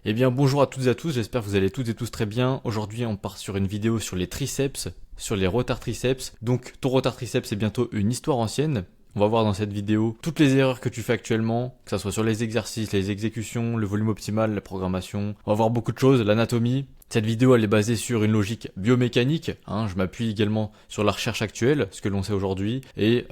Eh bien bonjour à toutes et à tous, j'espère que vous allez toutes et tous très bien. Aujourd'hui on part sur une vidéo sur les triceps, sur les rotards triceps. Donc ton retard triceps c'est bientôt une histoire ancienne. On va voir dans cette vidéo toutes les erreurs que tu fais actuellement, que ce soit sur les exercices, les exécutions, le volume optimal, la programmation. On va voir beaucoup de choses, l'anatomie. Cette vidéo elle est basée sur une logique biomécanique, je m'appuie également sur la recherche actuelle, ce que l'on sait aujourd'hui, et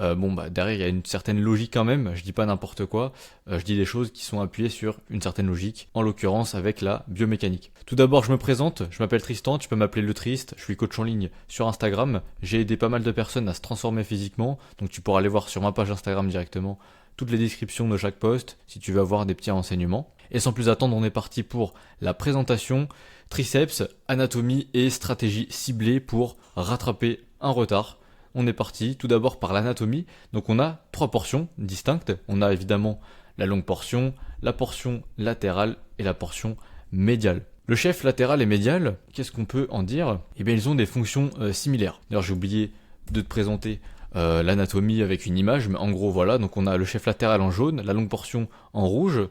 derrière il y a une certaine logique quand même, je dis pas n'importe quoi, je dis des choses qui sont appuyées sur une certaine logique, en l'occurrence avec la biomécanique. Tout d'abord je me présente, je m'appelle Tristan, tu peux m'appeler le Trist, je suis coach en ligne sur Instagram, j'ai aidé pas mal de personnes à se transformer physiquement, donc tu pourras aller voir sur ma page Instagram directement toutes les descriptions de chaque post si tu veux avoir des petits renseignements. Et sans plus attendre, on est parti pour la présentation triceps, anatomie et stratégie ciblée pour rattraper un retard. On est parti tout d'abord par l'anatomie. Donc on a trois portions distinctes. On a évidemment la longue portion, la portion latérale et la portion médiale. Le chef latéral et médial, qu'est-ce qu'on peut en dire? Eh bien ils ont des fonctions similaires. D'ailleurs j'ai oublié de te présenter l'anatomie avec une image, mais en gros voilà, donc on a le chef latéral en jaune, la longue portion en rouge,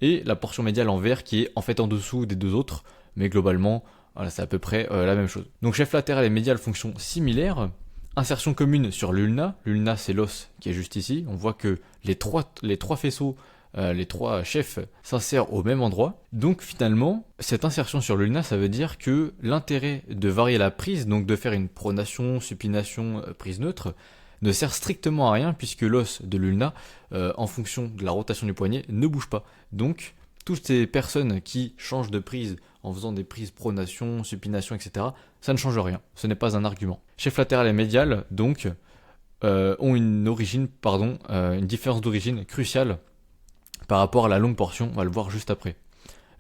et la portion médiale en vert qui est en fait en dessous des deux autres, mais globalement, voilà, c'est à peu près la même chose. Donc chef latéral et médial, fonction similaire. Insertion commune sur l'ulna. L'ulna, c'est l'os qui est juste ici. On voit que les trois faisceaux, les trois chefs s'insèrent au même endroit. Donc finalement, cette insertion sur l'ulna, ça veut dire que l'intérêt de varier la prise, donc de faire une pronation, supination, prise neutre, ne sert strictement à rien puisque l'os de l'ulna, en fonction de la rotation du poignet, ne bouge pas. Donc, toutes ces personnes qui changent de prise en faisant des prises pronation, supination, etc., ça ne change rien. Ce n'est pas un argument. Chef latéral et médial, donc, ont une différence d'origine cruciale par rapport à la longue portion. On va le voir juste après.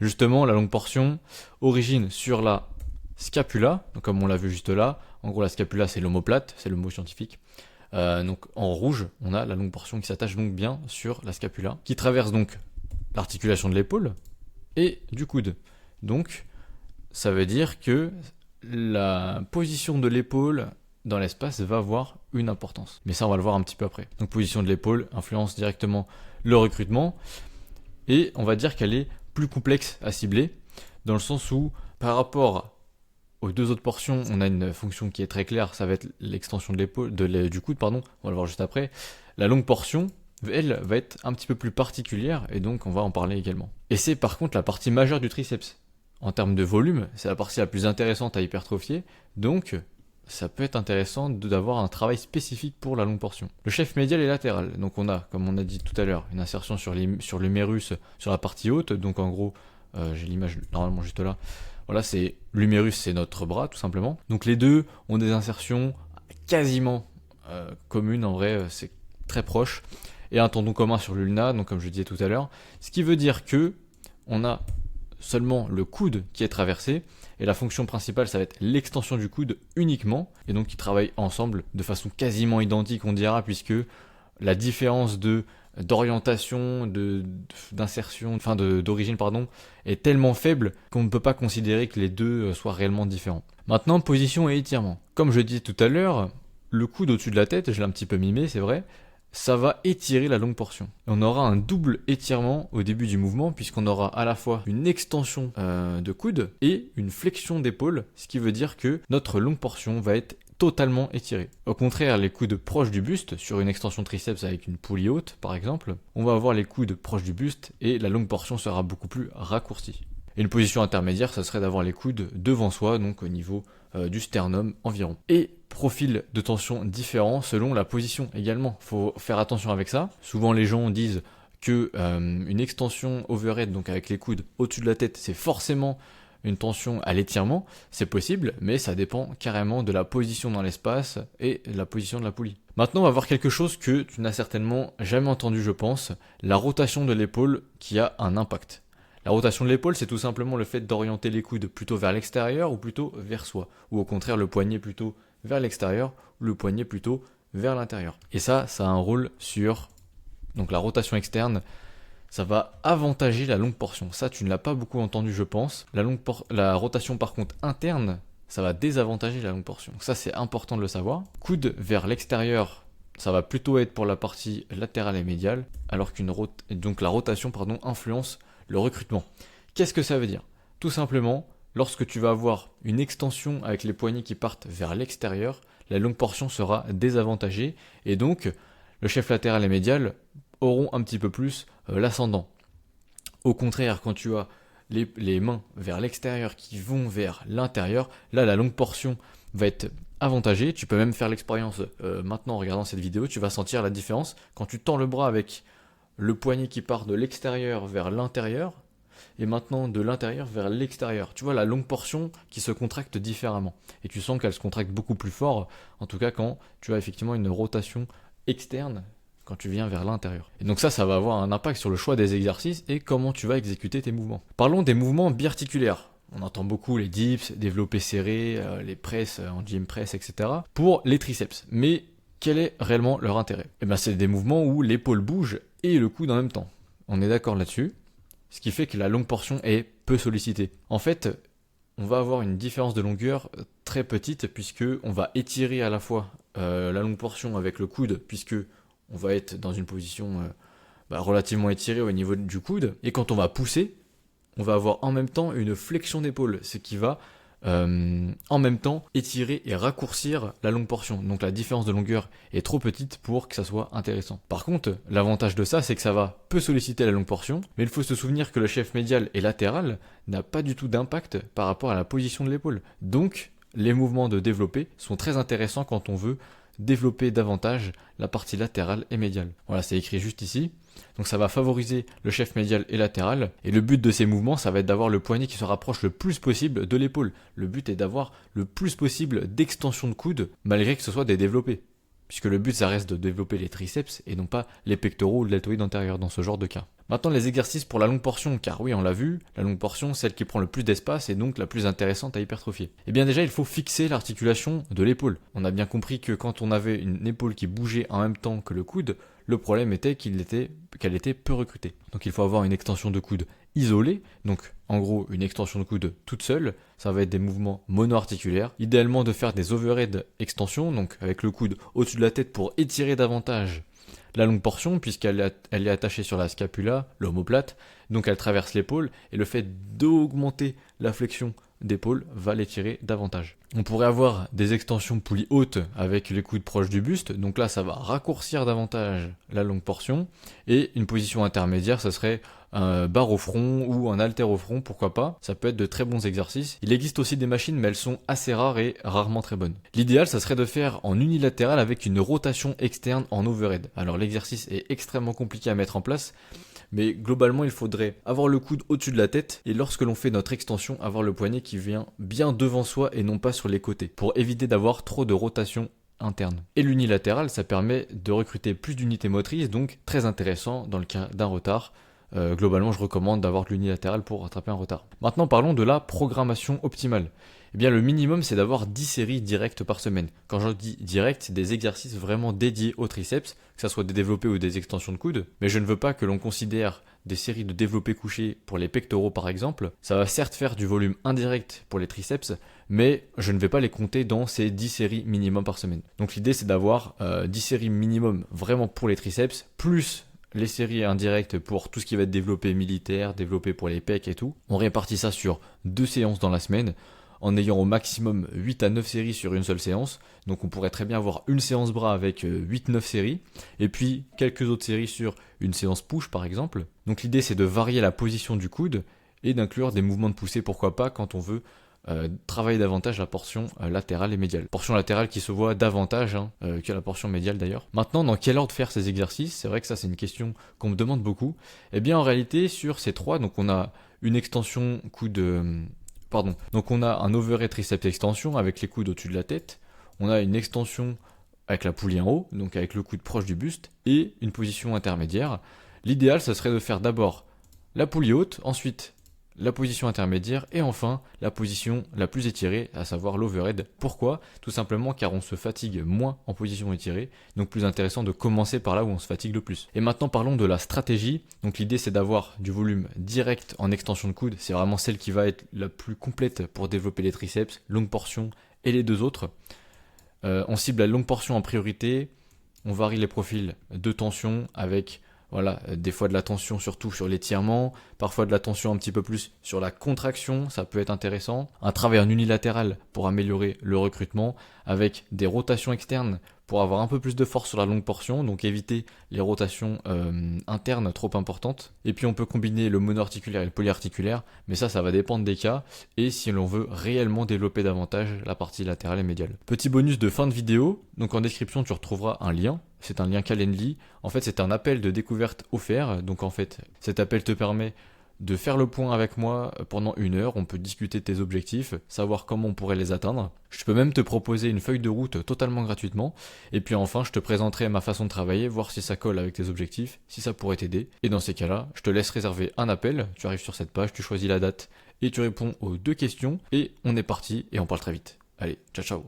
Justement, la longue portion, origine sur la scapula, donc comme on l'a vu juste là. En gros, la scapula, c'est l'omoplate, c'est le mot scientifique. Donc en rouge, on a la longue portion qui s'attache donc bien sur la scapula, qui traverse donc l'articulation de l'épaule et du coude. Donc ça veut dire que la position de l'épaule dans l'espace va avoir une importance. Mais ça on va le voir un petit peu après. Donc position de l'épaule influence directement le recrutement et on va dire qu'elle est plus complexe à cibler dans le sens où par rapport aux deux autres portions, on a une fonction qui est très claire, ça va être l'extension de l'épaule, du coude, on va le voir juste après. La longue portion, elle, va être un petit peu plus particulière, et donc on va en parler également. Et c'est par contre la partie majeure du triceps. En termes de volume, c'est la partie la plus intéressante à hypertrophier, donc ça peut être intéressant d'avoir un travail spécifique pour la longue portion. Le chef médial et latéral, donc on a, comme on a dit tout à l'heure, une insertion sur l'humérus, sur la partie haute, donc en gros, j'ai l'image normalement juste là. Voilà, c'est l'humérus, c'est notre bras tout simplement. Donc les deux ont des insertions quasiment communes, en vrai, c'est très proche. Et un tendon commun sur l'ulna, donc comme je disais tout à l'heure. Ce qui veut dire que on a seulement le coude qui est traversé, et la fonction principale, ça va être l'extension du coude uniquement, et donc ils travaillent ensemble de façon quasiment identique, on dira, puisque la différence d'orientation, d'insertion, d'origine, est tellement faible qu'on ne peut pas considérer que les deux soient réellement différents. Maintenant, position et étirement. Comme je disais tout à l'heure, le coude au-dessus de la tête, je l'ai un petit peu mimé, c'est vrai, ça va étirer la longue portion. Et on aura un double étirement au début du mouvement, puisqu'on aura à la fois une extension de coude et une flexion d'épaule, ce qui veut dire que notre longue portion va être totalement étiré. Au contraire, les coudes proches du buste, sur une extension triceps avec une poulie haute par exemple, on va avoir les coudes proches du buste et la longue portion sera beaucoup plus raccourcie. Et une position intermédiaire, ça serait d'avoir les coudes devant soi, donc au niveau du sternum environ. Et profil de tension différent selon la position également. Faut faire attention avec ça. Souvent les gens disent que une extension overhead, donc avec les coudes au-dessus de la tête, c'est forcément une tension à l'étirement, c'est possible, mais ça dépend carrément de la position dans l'espace et de la position de la poulie. Maintenant, on va voir quelque chose que tu n'as certainement jamais entendu, je pense, la rotation de l'épaule qui a un impact. La rotation de l'épaule, c'est tout simplement le fait d'orienter les coudes plutôt vers l'extérieur ou plutôt vers soi, ou au contraire le poignet plutôt vers l'extérieur ou le poignet plutôt vers l'intérieur. Et ça a un rôle sur donc la rotation externe. Ça va avantager la longue portion. Ça, tu ne l'as pas beaucoup entendu, je pense. La rotation, par contre, interne, ça va désavantager la longue portion. Donc ça, c'est important de le savoir. Coude vers l'extérieur, ça va plutôt être pour la partie latérale et médiale, alors donc la rotation, influence le recrutement. Qu'est-ce que ça veut dire? Tout simplement, lorsque tu vas avoir une extension avec les poignets qui partent vers l'extérieur, la longue portion sera désavantagée et donc le chef latéral et médial auront un petit peu plus l'ascendant. Au contraire, quand tu as les mains vers l'extérieur qui vont vers l'intérieur, là la longue portion va être avantagée. Tu peux même faire l'expérience maintenant en regardant cette vidéo, tu vas sentir la différence. Quand tu tends le bras avec le poignet qui part de l'extérieur vers l'intérieur, et maintenant de l'intérieur vers l'extérieur. Tu vois la longue portion qui se contracte différemment. Et tu sens qu'elle se contracte beaucoup plus fort, en tout cas quand tu as effectivement une rotation externe, quand tu viens vers l'intérieur. Et donc ça va avoir un impact sur le choix des exercices et comment tu vas exécuter tes mouvements. Parlons des mouvements biarticulaires. On entend beaucoup les dips, développés serrés, les presses en gym press, etc. pour les triceps. Mais quel est réellement leur intérêt? Eh bien, c'est des mouvements où l'épaule bouge et le coude en même temps. On est d'accord là-dessus. Ce qui fait que la longue portion est peu sollicitée. En fait, on va avoir une différence de longueur très petite puisque on va étirer à la fois la longue portion avec le coude puisque on va être dans une position relativement étirée au niveau du coude. Et quand on va pousser, on va avoir en même temps une flexion d'épaule, ce qui va en même temps étirer et raccourcir la longue portion. Donc la différence de longueur est trop petite pour que ça soit intéressant. Par contre, l'avantage de ça, c'est que ça va peu solliciter la longue portion, mais il faut se souvenir que le chef médial et latéral n'a pas du tout d'impact par rapport à la position de l'épaule. Donc les mouvements de développé sont très intéressants quand on veut développer davantage la partie latérale et médiale. Voilà, c'est écrit juste ici. Donc ça va favoriser le chef médial et latéral. Et le but de ces mouvements, ça va être d'avoir le poignet qui se rapproche le plus possible de l'épaule. Le but est d'avoir le plus possible d'extension de coude, malgré que ce soit des développés. Puisque le but, ça reste de développer les triceps et non pas les pectoraux ou le deltoïde antérieur dans ce genre de cas. Maintenant, les exercices pour la longue portion, car oui, on l'a vu, la longue portion, celle qui prend le plus d'espace et donc la plus intéressante à hypertrophier. Et bien déjà, il faut fixer l'articulation de l'épaule. On a bien compris que quand on avait une épaule qui bougeait en même temps que le coude, le problème était qu'elle était peu recrutée. Donc il faut avoir une extension de coude isolée, donc en gros une extension de coude toute seule, ça va être des mouvements monoarticulaires, idéalement de faire des overhead extensions, donc avec le coude au-dessus de la tête pour étirer davantage la longue portion puisqu'elle est attachée sur la scapula, l'omoplate, donc elle traverse l'épaule et le fait d'augmenter la flexion d'épaule va l'étirer davantage. On pourrait avoir des extensions poulies hautes avec les coudes proches du buste, donc là ça va raccourcir davantage la longue portion, et une position intermédiaire ça serait un barre au front ou un haltère au front, pourquoi pas, ça peut être de très bons exercices. Il existe aussi des machines mais elles sont assez rares et rarement très bonnes. L'idéal ça serait de faire en unilatéral avec une rotation externe en overhead. Alors l'exercice est extrêmement compliqué à mettre en place, mais globalement il faudrait avoir le coude au-dessus de la tête et lorsque l'on fait notre extension avoir le poignet qui vient bien devant soi et non pas sur les côtés pour éviter d'avoir trop de rotation interne. Et l'unilatéral ça permet de recruter plus d'unités motrices, donc très intéressant dans le cas d'un retard. Globalement je recommande d'avoir de l'unilatéral pour rattraper un retard. Maintenant parlons de la programmation optimale. Eh bien le minimum c'est d'avoir 10 séries directes par semaine. Quand je dis direct, c'est des exercices vraiment dédiés au triceps, que ce soit des développés ou des extensions de coude. Mais je ne veux pas que l'on considère des séries de développés couchés pour les pectoraux par exemple. Ça va certes faire du volume indirect pour les triceps, mais je ne vais pas les compter dans ces 10 séries minimum par semaine. Donc l'idée c'est d'avoir 10 séries minimum vraiment pour les triceps, plus les séries indirectes pour tout ce qui va être développé militaire, développé pour les pecs et tout. On répartit ça sur 2 séances dans la semaine, en ayant au maximum 8 à 9 séries sur une seule séance. Donc on pourrait très bien avoir une séance bras avec 8-9 séries, et puis quelques autres séries sur une séance push par exemple. Donc l'idée c'est de varier la position du coude, et d'inclure des mouvements de poussée, pourquoi pas, quand on veut travailler davantage la portion latérale et médiale. Portion latérale qui se voit davantage que la portion médiale d'ailleurs. Maintenant, dans quel ordre faire ces exercices? C'est vrai que ça c'est une question qu'on me demande beaucoup. Eh bien en réalité sur ces trois, donc on a une extension coude... Donc on a un overhead triceps extension avec les coudes au-dessus de la tête. On a une extension avec la poulie en haut, donc avec le coude proche du buste, et une position intermédiaire. L'idéal, ça serait de faire d'abord la poulie haute, ensuite la position intermédiaire et enfin la position la plus étirée, à savoir l'overhead. Pourquoi? Tout simplement car on se fatigue moins en position étirée, donc plus intéressant de commencer par là où on se fatigue le plus. Et maintenant parlons de la stratégie. Donc l'idée c'est d'avoir du volume direct en extension de coude, c'est vraiment celle qui va être la plus complète pour développer les triceps, longue portion et les deux autres. On cible la longue portion en priorité, on varie les profils de tension avec Voilà, des fois de la tension surtout sur l'étirement, parfois de la tension un petit peu plus sur la contraction, ça peut être intéressant. Un travail en unilatéral pour améliorer le recrutement, avec des rotations externes pour avoir un peu plus de force sur la longue portion, donc éviter les rotations internes trop importantes. Et puis on peut combiner le monoarticulaire et le polyarticulaire, mais ça va dépendre des cas, et si l'on veut réellement développer davantage la partie latérale et médiale. Petit bonus de fin de vidéo, donc en description tu retrouveras un lien. C'est un lien Calendly. En fait, c'est un appel de découverte offert. Donc en fait, cet appel te permet de faire le point avec moi pendant 1 heure. On peut discuter de tes objectifs, savoir comment on pourrait les atteindre. Je peux même te proposer une feuille de route totalement gratuitement. Et puis enfin, je te présenterai ma façon de travailler, voir si ça colle avec tes objectifs, si ça pourrait t'aider. Et dans ces cas-là, je te laisse réserver un appel. Tu arrives sur cette page, tu choisis la date et tu réponds aux 2 questions. Et on est parti et on parle très vite. Allez, ciao ciao.